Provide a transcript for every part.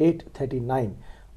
8:39,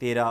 13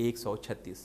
136।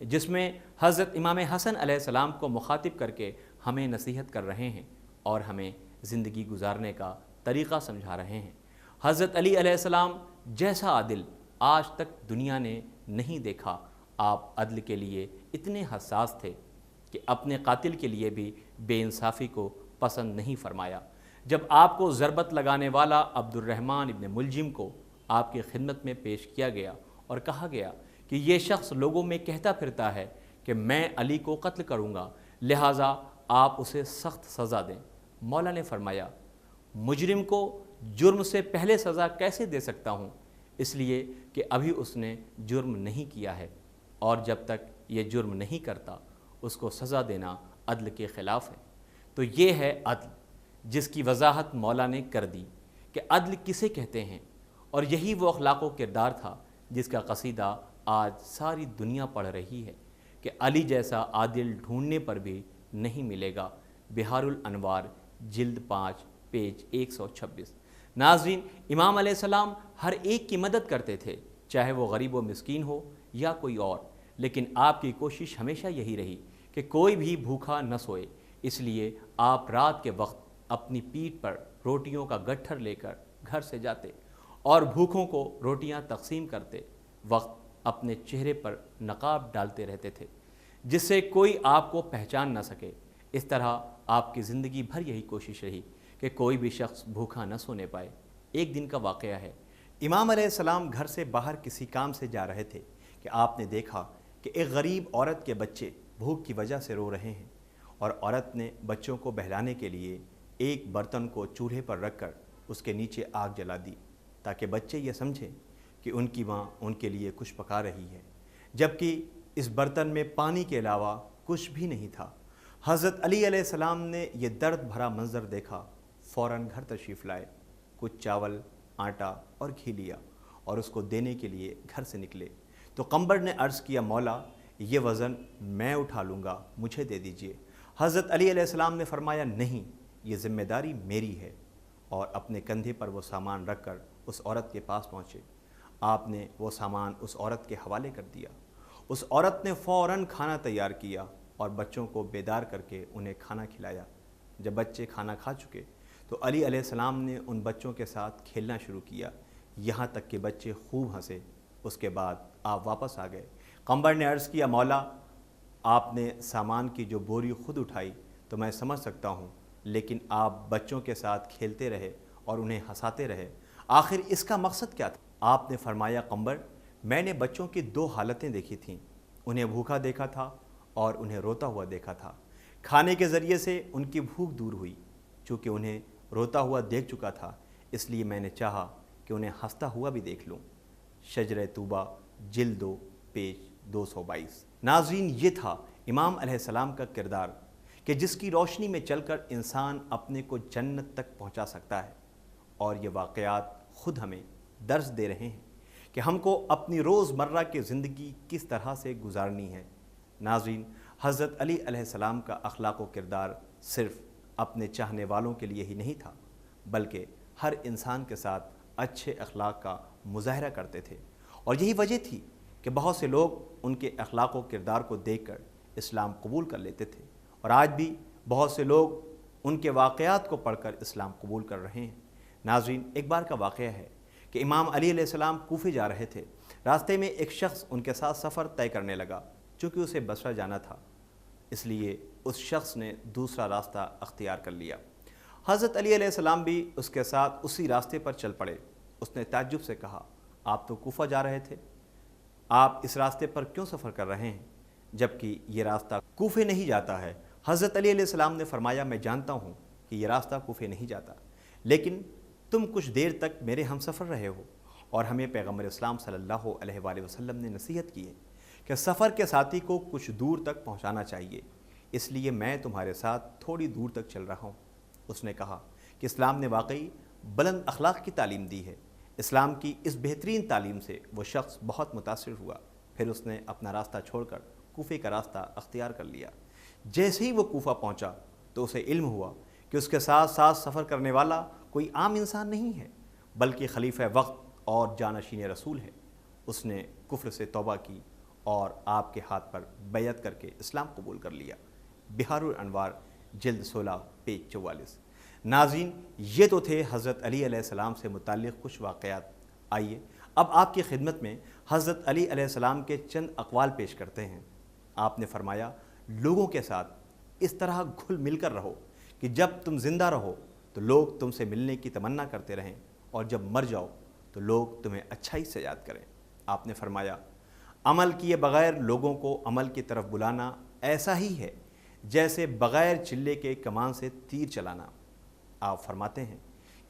جس میں حضرت امام حسن علیہ السلام کو مخاطب کر کے ہمیں نصیحت کر رہے ہیں اور ہمیں زندگی گزارنے کا طریقہ سمجھا رہے ہیں۔ حضرت علی علیہ السلام جیسا عادل آج تک دنیا نے نہیں دیکھا۔ آپ عدل کے لیے اتنے حساس تھے کہ اپنے قاتل کے لیے بھی بے انصافی کو پسند نہیں فرمایا۔ جب آپ کو ضربت لگانے والا عبد الرحمن ابن ملجم کو آپ کی خدمت میں پیش کیا گیا اور کہا گیا کہ یہ شخص لوگوں میں کہتا پھرتا ہے کہ میں علی کو قتل کروں گا، لہٰذا آپ اسے سخت سزا دیں، مولا نے فرمایا مجرم کو جرم سے پہلے سزا کیسے دے سکتا ہوں، اس لیے کہ ابھی اس نے جرم نہیں کیا ہے، اور جب تک یہ جرم نہیں کرتا اس کو سزا دینا عدل کے خلاف ہے۔ تو یہ ہے عدل، جس کی وضاحت مولا نے کر دی کہ عدل کسے کہتے ہیں، اور یہی وہ اخلاق و کردار تھا جس کا قصیدہ آج ساری دنیا پڑھ رہی ہے کہ علی جیسا عادل ڈھونڈنے پر بھی نہیں ملے گا۔ بہار الانوار جلد 5 پیج 126۔ ناظرین، امام علیہ السلام ہر ایک کی مدد کرتے تھے، چاہے وہ غریب و مسکین ہو یا کوئی اور، لیکن آپ کی کوشش ہمیشہ یہی رہی کہ کوئی بھی بھوکا نہ سوئے، اس لیے آپ رات کے وقت اپنی پیٹھ پر روٹیوں کا گٹھر لے کر گھر سے جاتے اور بھوکوں کو روٹیاں تقسیم کرتے وقت اپنے چہرے پر نقاب ڈالتے رہتے تھے جس سے کوئی آپ کو پہچان نہ سکے۔ اس طرح آپ کی زندگی بھر یہی کوشش رہی کہ کوئی بھی شخص بھوکا نہ سونے پائے۔ ایک دن کا واقعہ ہے، امام علیہ السلام گھر سے باہر کسی کام سے جا رہے تھے کہ آپ نے دیکھا کہ ایک غریب عورت کے بچے بھوک کی وجہ سے رو رہے ہیں، اور عورت نے بچوں کو بہلانے کے لیے ایک برتن کو چولہے پر رکھ کر اس کے نیچے آگ جلا دی تاکہ بچے یہ سمجھیں کہ ان کی ماں ان کے لیے کچھ پکا رہی ہے، جبکہ اس برتن میں پانی کے علاوہ کچھ بھی نہیں تھا۔ حضرت علی علیہ السلام نے یہ درد بھرا منظر دیکھا، فوراً گھر تشریف لائے، کچھ چاول، آٹا اور گھی لیا اور اس کو دینے کے لیے گھر سے نکلے تو قمبر نے عرض کیا مولا یہ وزن میں اٹھا لوں گا، مجھے دے دیجئے۔ حضرت علی علیہ السلام نے فرمایا نہیں، یہ ذمہ داری میری ہے، اور اپنے کندھے پر وہ سامان رکھ کر اس عورت کے پاس پہنچے۔ آپ نے وہ سامان اس عورت کے حوالے کر دیا۔ اس عورت نے فوراً کھانا تیار کیا اور بچوں کو بیدار کر کے انہیں کھانا کھلایا۔ جب بچے کھانا کھا چکے تو علی علیہ السلام نے ان بچوں کے ساتھ کھیلنا شروع کیا، یہاں تک کہ بچے خوب ہنسے۔ اس کے بعد آپ واپس آ گئے۔ قمبر نے عرض کیا مولا آپ نے سامان کی جو بوری خود اٹھائی تو میں سمجھ سکتا ہوں، لیکن آپ بچوں کے ساتھ کھیلتے رہے اور انہیں ہنساتے رہے، آخر اس کا مقصد کیا تھا؟ آپ نے فرمایا قمبر میں نے بچوں کی 2 حالتیں دیکھی تھیں، انہیں بھوکا دیکھا تھا اور انہیں روتا ہوا دیکھا تھا۔ کھانے کے ذریعے سے ان کی بھوک دور ہوئی، چونکہ انہیں روتا ہوا دیکھ چکا تھا اس لیے میں نے چاہا کہ انہیں ہنستا ہوا بھی دیکھ لوں۔ شجرہ توبہ جلد 2 پیج 222۔ ناظرین، یہ تھا امام علیہ السلام کا کردار کہ جس کی روشنی میں چل کر انسان اپنے کو جنت تک پہنچا سکتا ہے، اور یہ واقعات خود ہمیں درس دے رہے ہیں کہ ہم کو اپنی روزمرہ کی زندگی کس طرح سے گزارنی ہے۔ ناظرین، حضرت علی علیہ السلام کا اخلاق و کردار صرف اپنے چاہنے والوں کے لیے ہی نہیں تھا، بلکہ ہر انسان کے ساتھ اچھے اخلاق کا مظاہرہ کرتے تھے، اور یہی وجہ تھی کہ بہت سے لوگ ان کے اخلاق و کردار کو دیکھ کر اسلام قبول کر لیتے تھے، اور آج بھی بہت سے لوگ ان کے واقعات کو پڑھ کر اسلام قبول کر رہے ہیں۔ ناظرین، ایک بار کا واقعہ ہے کہ امام علی علیہ السلام کوفے جا رہے تھے۔ راستے میں ایک شخص ان کے ساتھ سفر طے کرنے لگا، چونکہ اسے بصرہ جانا تھا، اس لیے اس شخص نے دوسرا راستہ اختیار کر لیا۔ حضرت علی علیہ السلام بھی اس کے ساتھ اسی راستے پر چل پڑے۔ اس نے تعجب سے کہا آپ تو کوفہ جا رہے تھے، آپ اس راستے پر کیوں سفر کر رہے ہیں جبکہ یہ راستہ کوفے نہیں جاتا ہے؟ حضرت علی علیہ السلام نے فرمایا میں جانتا ہوں کہ یہ راستہ کوفے نہیں جاتا، لیکن تم کچھ دیر تک میرے ہم سفر رہے ہو، اور ہمیں پیغمبر اسلام صلی اللہ علیہ وآلہ وسلم نے نصیحت کی ہے کہ سفر کے ساتھی کو کچھ دور تک پہنچانا چاہیے، اس لیے میں تمہارے ساتھ تھوڑی دور تک چل رہا ہوں۔ اس نے کہا کہ اسلام نے واقعی بلند اخلاق کی تعلیم دی ہے۔ اسلام کی اس بہترین تعلیم سے وہ شخص بہت متاثر ہوا، پھر اس نے اپنا راستہ چھوڑ کر کوفے کا راستہ اختیار کر لیا۔ جیسے ہی وہ کوفہ پہنچا تو اسے علم ہوا کہ اس کے ساتھ ساتھ سفر کرنے والا کوئی عام انسان نہیں ہے، بلکہ خلیفہ وقت اور جانشین رسول ہے۔ اس نے کفر سے توبہ کی اور آپ کے ہاتھ پر بیعت کر کے اسلام قبول کر لیا۔ بہار الانوار جلد 16 پیج 44۔ ناظرین، یہ تو تھے حضرت علی علیہ السلام سے متعلق کچھ واقعات۔ آئیے اب آپ کی خدمت میں حضرت علی علیہ السلام کے چند اقوال پیش کرتے ہیں۔ آپ نے فرمایا، لوگوں کے ساتھ اس طرح گھل مل کر رہو کہ جب تم زندہ رہو تو لوگ تم سے ملنے کی تمنا کرتے رہیں، اور جب مر جاؤ تو لوگ تمہیں اچھائی سے یاد کریں۔ آپ نے فرمایا، عمل کیے بغیر لوگوں کو عمل کی طرف بلانا ایسا ہی ہے جیسے بغیر چلے کے کمان سے تیر چلانا۔ آپ فرماتے ہیں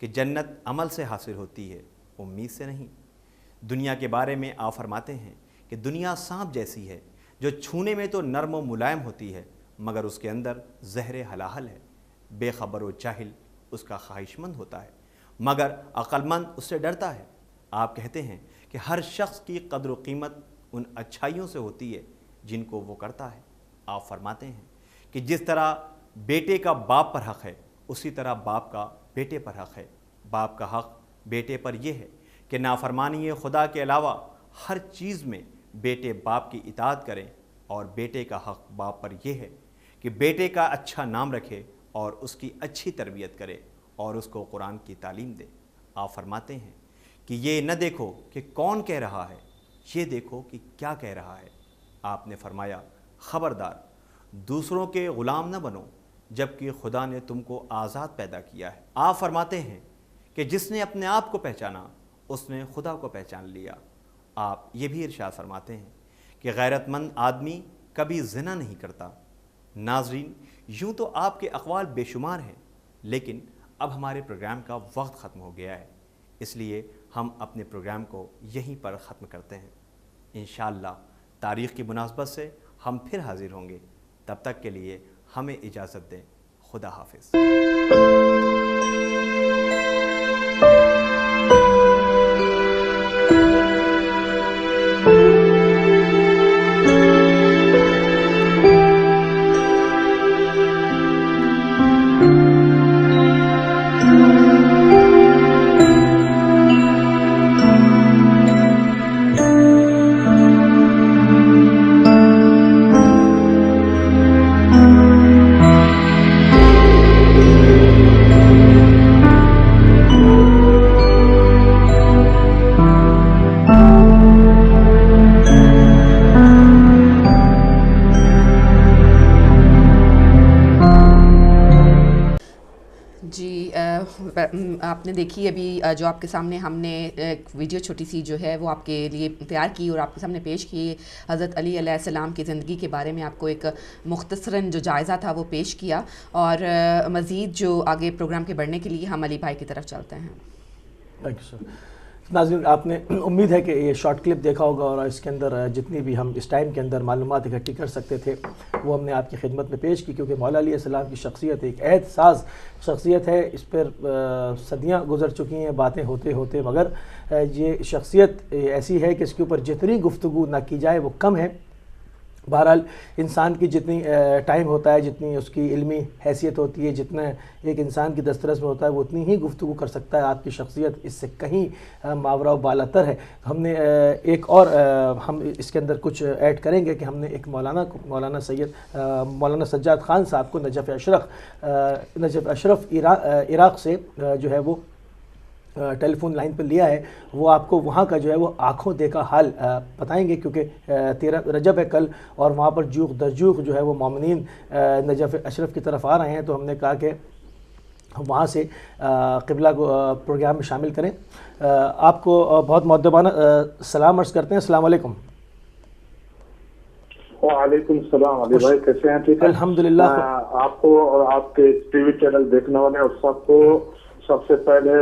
کہ جنت عمل سے حاصل ہوتی ہے، امید سے نہیں۔ دنیا کے بارے میں آپ فرماتے ہیں کہ دنیا سانپ جیسی ہے جو چھونے میں تو نرم و ملائم ہوتی ہے مگر اس کے اندر زہر ہلاہل ہے۔ بے خبر و جاہل اس کا خواہش مند ہوتا ہے مگر عقل مند اس سے ڈرتا ہے۔ آپ کہتے ہیں کہ ہر شخص کی قدر و قیمت ان اچھائیوں سے ہوتی ہے جن کو وہ کرتا ہے۔ آپ فرماتے ہیں کہ جس طرح بیٹے کا باپ پر حق ہے اسی طرح باپ کا بیٹے پر حق ہے۔ باپ کا حق بیٹے پر یہ ہے کہ نافرمانی خدا کے علاوہ ہر چیز میں بیٹے باپ کی اطاعت کریں، اور بیٹے کا حق باپ پر یہ ہے کہ بیٹے کا اچھا نام رکھے اور اس کی اچھی تربیت کرے اور اس کو قرآن کی تعلیم دے۔ آپ فرماتے ہیں کہ یہ نہ دیکھو کہ کون کہہ رہا ہے، یہ دیکھو کہ کیا کہہ رہا ہے۔ آپ نے فرمایا، خبردار دوسروں کے غلام نہ بنو جبکہ خدا نے تم کو آزاد پیدا کیا ہے۔ آپ فرماتے ہیں کہ جس نے اپنے آپ کو پہچانا اس نے خدا کو پہچان لیا۔ آپ یہ بھی ارشاد فرماتے ہیں کہ غیرت مند آدمی کبھی زنا نہیں کرتا۔ ناظرین، یوں تو آپ کے اقوال بے شمار ہیں، لیکن اب ہمارے پروگرام کا وقت ختم ہو گیا ہے، اس لیے ہم اپنے پروگرام کو یہیں پر ختم کرتے ہیں۔ انشاءاللہ تاریخ کی مناسبت سے ہم پھر حاضر ہوں گے، تب تک کے لیے ہمیں اجازت دیں۔ خدا حافظ۔ آپ نے دیکھی ابھی جو آپ کے سامنے ہم نے ایک ویڈیو چھوٹی سی جو ہے وہ آپ کے لیے تیار کی اور آپ کے سامنے پیش کی۔ حضرت علی علیہ السلام کی زندگی کے بارے میں آپ کو ایک مختصراً جو جائزہ تھا وہ پیش کیا، اور مزید جو آگے پروگرام کے بڑھنے کے لیے ہم علی بھائی کی طرف چلتے ہیں۔ Thank you sir. ناظرین، آپ نے امید ہے کہ یہ شارٹ کلپ دیکھا ہوگا اور اس کے اندر جتنی بھی ہم اس ٹائم کے اندر معلومات اکٹھی کر سکتے تھے وہ ہم نے آپ کی خدمت میں پیش کی، کیونکہ مولا علیہ السلام کی شخصیت ایک عہد ساز شخصیت ہے۔ اس پر صدیاں گزر چکی ہیں باتیں ہوتے ہوتے، مگر یہ شخصیت ایسی ہے کہ اس کے اوپر جتنی گفتگو نہ کی جائے وہ کم ہے۔ بہرحال انسان کی جتنی ٹائم ہوتا ہے، جتنی اس کی علمی حیثیت ہوتی ہے، جتنا ایک انسان کی دسترس میں ہوتا ہے وہ اتنی ہی گفتگو کر سکتا ہے۔ آپ کی شخصیت اس سے کہیں ماورا و بالا تر ہے۔ ہم نے ایک اور ہم اس کے اندر کچھ ایڈ کریں گے کہ ہم نے ایک مولانا سجاد خان صاحب کو نجف اشرف عراق سے جو ہے وہ ٹیلی فون لائن پر لیا ہے۔ وہ آپ کو وہاں کا جو ہے وہ آنکھوں دیکھا حال بتائیں گے، کیونکہ 13 رجب ہے کل، اور وہاں پر جوخ درجوخ جو ہے وہ مومنین نجف اشرف کی طرف آ رہے ہیں، تو ہم نے کہا کہ وہاں سے قبلہ کو پروگرام میں شامل کریں۔ آپ کو بہت مؤدبانہ سلام عرض کرتے ہیں۔ السلام علیکم۔ وعلیکم السلام علی بھائی، کیسے ہیں؟ ٹھیک ہے الحمدللہ۔ آپ کو اور آپ کے ٹی وی چینل دیکھنے والے اور سب کو سب سے پہلے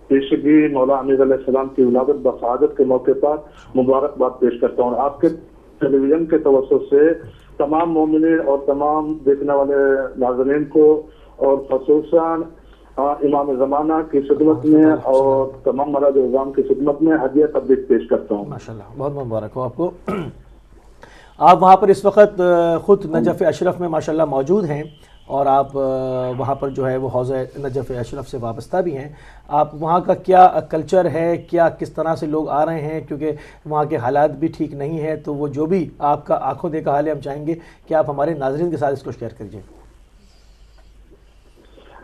پیشگی مولا امیر علیہ السلام کی ولادت بسعادت کے موقع پر مبارکباد پیش کرتا ہوں۔ آپ کے ٹیلی ویژن کے توسط سے تمام مومنین اور تمام دیکھنے والے ناظرین کو، اور خصوصاً امام زمانہ کی خدمت میں اور تمام مراد اعظام کی خدمت میں ہدیہ تبریک پیش کرتا ہوں۔ ماشاءاللہ، بہت مبارک ہو آپ کو۔ آپ وہاں پر اس وقت خود نجف اشرف میں ماشاءاللہ موجود ہیں، اور آپ وہاں پر جو ہے وہ حوض نجف اشرف سے وابستہ بھی ہیں، آپ وہاں کا کیا کلچر ہے، کیا کس طرح سے لوگ آ رہے ہیں، کیونکہ وہاں کے حالات بھی ٹھیک نہیں ہیں، تو وہ جو بھی آپ کا آنکھوں دیکھا حال ہے ہم چاہیں گے کہ آپ ہمارے ناظرین کے ساتھ اس کو شیئر کیجیے۔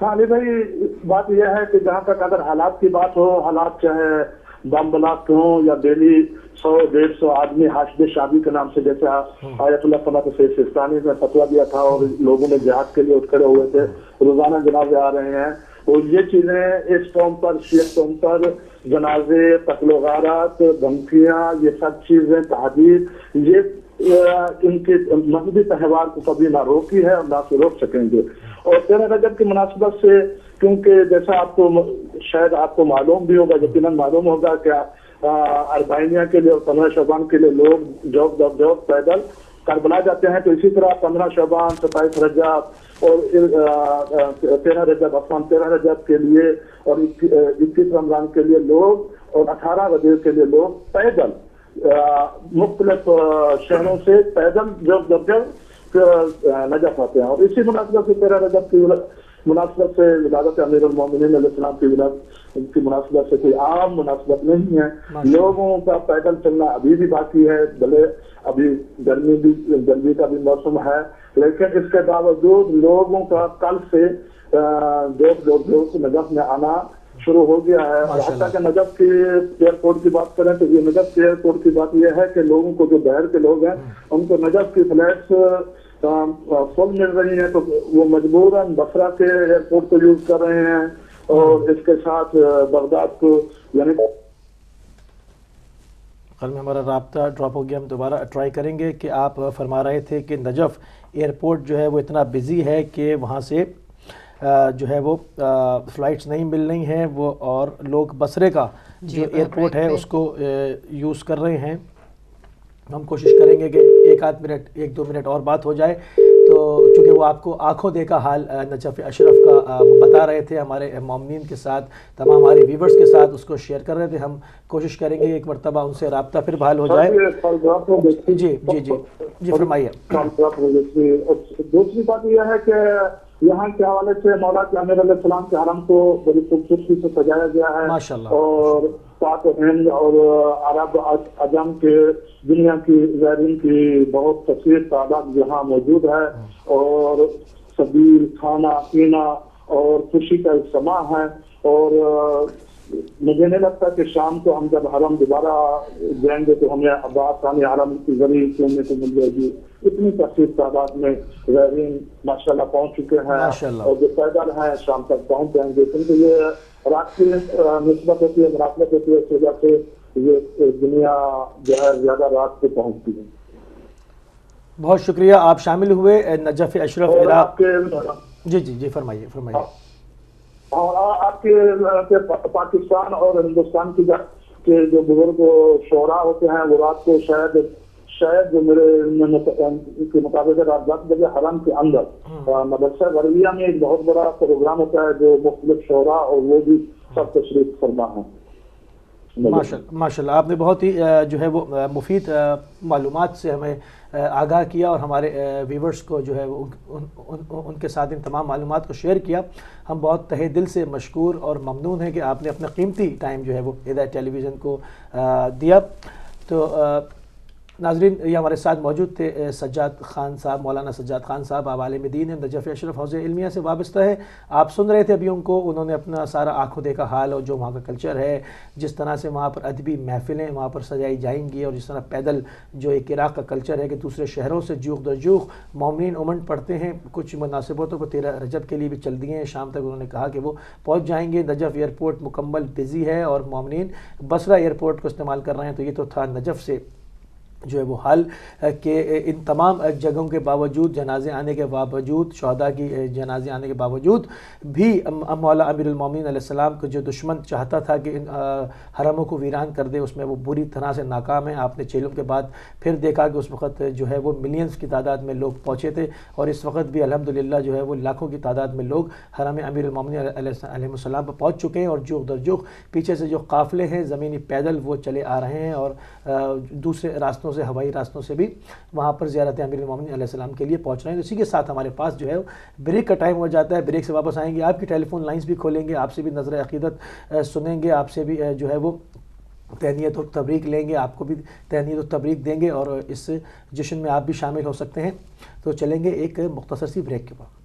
ہاں علی بھائی، بات یہ ہے کہ جہاں تک اگر حالات کی بات ہو، حالات چاہے بم بلاک ہوں یا ڈیلی 100-150 آدمی حاشد شادی کے نام سے، جیسے آیت اللہ صلاح سیستانی نے فتویٰ دیا تھا اور لوگوں نے جہاد کے لیے اٹھ کھڑے ہوئے تھے، روزانہ جنازے آ رہے ہیں، اور یہ چیزیں اس قوم پر، شیعہ قوم پر جنازے، قتل و غارات، دھمکیاں، یہ سب چیزیں، تحدید، یہ ان کے مذہبی تہوار کو کبھی نہ روکی ہے اور نہ سے روک سکیں گے۔ اور 13 رجب کی مناسبت سے، کیونکہ جیسا آپ کو شاید آپ کو معلوم بھی ہوگا، یقیناً معلوم ہوگا کہ اربعینیہ کے لیے اور 15 شعبان کے لیے لوگ جوگ پیدل کربلا جاتے ہیں، تو اسی طرح 15 شعبان، 27 رجب اور 13 رجب، 13 رجب کے لیے اور 21 رمضان کے لیے لوگ، اور 18 رجب کے لیے لوگ پیدل مختلف شہروں سے پیدل جوگ نجف آتے ہیں۔ اور اسی مناسبت سے 13 رجب کی مناسبت سے ولادت امیر المومنین علیہ السلام کی مناسبت سے کوئی عام مناسبت نہیں ہے، لوگوں کا پیدل چلنا ابھی بھی باقی ہے، بھلے ابھی گرمی کا بھی موسم ہے، لیکن اس کے باوجود لوگوں کا کل سے جوگ نجف میں آنا شروع ہو گیا ہے۔ حتیٰ کہ نجف کی ایئرپورٹ کی بات کریں تو یہ نجف کے ایئرپورٹ کی بات یہ ہے کہ لوگوں کو، جو باہر کے لوگ ہیں، ان کو نجف کی فلائٹس فل مل رہی ہیں، تو وہ مجبوراً بصرہ کے ایئرپورٹ کو یوز کر رہے ہیں، اور اس کے ساتھ بغداد کو، یعنی کل میں ہمارا رابطہ ڈراپ ہو گیا، ہم دوبارہ ٹرائی کریں گے کہ آپ فرما رہے تھے کہ نجف ایئرپورٹ جو ہے وہ اتنا بزی ہے کہ وہاں سے جو ہے وہ فلائٹس نہیں مل رہی ہیں، وہ اور لوگ بصرے کا جو ایئرپورٹ ہے اس کو یوز کر رہے ہیں۔ ہم کوشش کریں گے کہ 1-2 منٹ اور بات ہو جائے، تو چونکہ وہ آپ کو آنکھوں دیکھا حال نجف اشرف کا بتا رہے تھے ہمارے مومنین کے ساتھ، تمام ہمارے ویورز کے ساتھ اس کو شیئر کر رہے تھے، ہم کوشش کریں گے ایک مرتبہ ان سے رابطہ پھر بحال ہو جائے۔ جی فرمائیے۔ دوسری بات یہ ہے کہ یہاں کے حوالے سے مولا کے امیر علیہ السلام کے حرم کو بڑی خوبصورتی سے سجایا گیا ہے، اور پاک و ہند اور عرب عجم کے دنیا کی زائرین کی بہت کثیر تعداد یہاں موجود ہے، اور سبیل، کھانا پینا اور خوشی کا ایک سماں ہے۔ اور مجھے نہیں لگتا کہ شام کو ہم جب حرم دوبارہ جائیں گے تو ہمیں عباس ثانی حرم کی ذریعے سننے کو مل جائے گی، اتنی کثیر تعداد میں زائرین ماشاءاللہ پہنچ چکے ہیں، اور جو پیدل ہیں شام تک پہنچ جائیں گے، کیونکہ یہ رات کی نسبت ہوتی ہے، مناسبت ہوتی ہے، اس وجہ سے یہ دنیا جو ہے زیادہ رات کو پہنچتی ہے۔ بہت شکریہ، آپ شامل ہوئے نجف اشرف عراق۔ جی فرمائیے۔ اور آپ کے پاکستان اور ہندوستان کے جو بزرگ شعراء ہوتے ہیں، وہ رات کو شاید جو میرے کے مطابق رات 10 بجے حرم کے اندر مدرسہ غربیہ میں ایک بہت بڑا پروگرام ہوتا ہے، جو مختلف شعراء اور وہ بھی سب تشریف فرما ہیں۔ ماشاءاللہ، آپ نے بہت ہی جو ہے وہ مفید معلومات سے ہمیں آگاہ کیا، اور ہمارے ویورز کو جو ہے ان کے ساتھ ان تمام معلومات کو شیئر کیا۔ ہم بہت تہہ دل سے مشکور اور ممنون ہیں کہ آپ نے اپنا قیمتی ٹائم جو ہے وہ ہدایت ٹیلی ویژن کو دیا۔ تو ناظرین، یہ ہمارے ساتھ موجود تھے سجاد خان صاحب، مولانا سجاد خان صاحب، آپ عالم دین ہیں، نجف اشرف حوض علمیہ سے وابستہ ہے۔ آپ سن رہے تھے ابھی ان کو، انہوں نے اپنا سارا آنکھوں دیکھا حال اور جو وہاں کا کلچر ہے، جس طرح سے وہاں پر ادبی محفلیں وہاں پر سجائی جائیں گی، اور جس طرح پیدل جو ایک عراق کا کلچر ہے کہ دوسرے شہروں سے جوخ در جوخ مومنین امنڈ پڑتے ہیں، کچھ مناسبتوں کو 13 رجب کے لیے بھی چل دیے ہیں، شام تک انہوں نے کہا کہ وہ پہنچ جائیں گے۔ نجف ایئرپورٹ مکمل بزی ہے اور مومنین بصرہ ایئرپورٹ کو استعمال کر رہے ہیں۔ تو یہ تو تھا نجف سے جو ہے وہ حال کہ ان تمام جگہوں کے باوجود، جنازے آنے کے باوجود، شہداء کی جنازے آنے کے باوجود بھی مولا امیر المومنین علیہ السلام کو جو دشمن چاہتا تھا کہ ان حرموں کو ویران کر دے، اس میں وہ بری طرح سے ناکام ہے۔ آپ نے چیلوں کے بعد پھر دیکھا کہ اس وقت جو ہے وہ ملینز کی تعداد میں لوگ پہنچے تھے، اور اس وقت بھی الحمدللہ جو ہے وہ لاکھوں کی تعداد میں لوگ حرم امیر المومنین علیہ السلام پر پہنچ چکے ہیں، اور جوخ در جوخ پیچھے سے جو قافلے ہیں زمینی پیدل وہ چلے آ رہے ہیں، اور دوسرے راستوں سے ہوائی راستوں سے بھی وہاں پر زیارت امیر المومنین علیہ السلام کے لیے پہنچ رہے ہیں. اسی کے ساتھ ہمارے پاس جو ہے بریک کا ٹائم ہو جاتا ہے. بریک سے واپس آئیں گے, آپ کی ٹیلی فون لائنز بھی کھولیں گے, آپ سے بھی نظر عقیدت سنیں گے, آپ سے بھی جو ہے وہ تہنیت و تبریک لیں گے, آپ کو بھی تہنیت و تبریک دیں گے اور اس جشن میں آپ بھی شامل ہو سکتے ہیں. تو چلیں گے ایک مختصر سی بریک کے بعد.